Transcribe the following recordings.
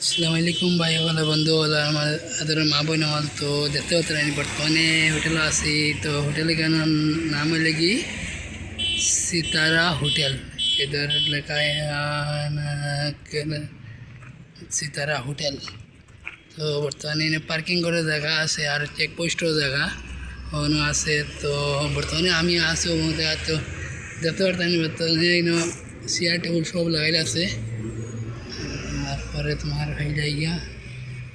আসসালামু আলাইকুম ভাই ওলা বন্ধু ওলা আমার আদর মা বোন হল তো দেখতে পাচ্ছি আমি বর্তমানে হোটেলে আছি তো হোটেলে কেন নাম হইলে কি সিতারা হোটেল इधर लिखा है সিতারা হোটেল তো বর্তমানে পার্কিং করে জায়গা আছে আর চেকপোস্টও জায়গা ওখানে আছে তো বর্তমানে আমি আছি ওখানে তো দেখতে পারতাম বর্তমানে চেয়ার টেবিল সব লাগাইলে আছে তারপরে তোমার হয়ে যায় গিয়া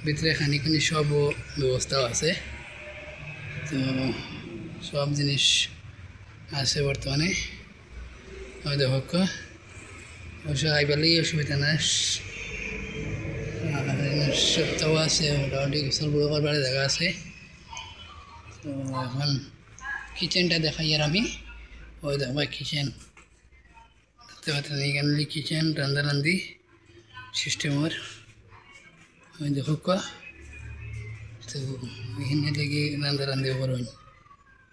ভিতরে খানিখানি সব ব্যবস্থাও আছে তো সব জিনিস আছে বর্তমানে দেখো অবশ্য আইবারলেই অসুবিধা নাই সপ্তাহ আছে মোটামুটি গোসল বড় বাড়ি জায়গা আছে তো এখন কিচেনটা দেখাই আর আমি ওই দেখো কিচেন দেখতে পাচ্ছেন এইখানে কিচেন রান্ধারান্ধি সিস্টেমের ওই দেখো তো এখানে লেগে রান্ধারান্ধি করবেন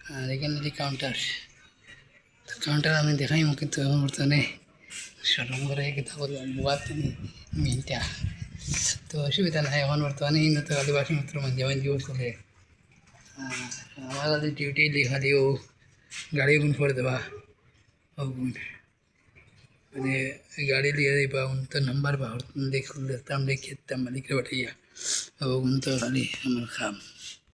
আর এখানে কাউন্টার আমি দেখাই কিন্তু এখন বর্তমানে সরম করে কথা বললাম বুয়ার তুমি মিনটা তো অসুবিধা নাই এখন বর্তমানে তো খালি বাসনপত্র মাঝে মাঝে চলে আমার খালি ডিউটি খালি ও গাড়ি গুণ করে দেবা ও গুণ মানে গাড়ি দিয়ে দিবা উন তো নাম্বার বা দেখতাম দেখতাম মালিকরে পাঠাইয়া ও গুণ তো খালি আমার খাম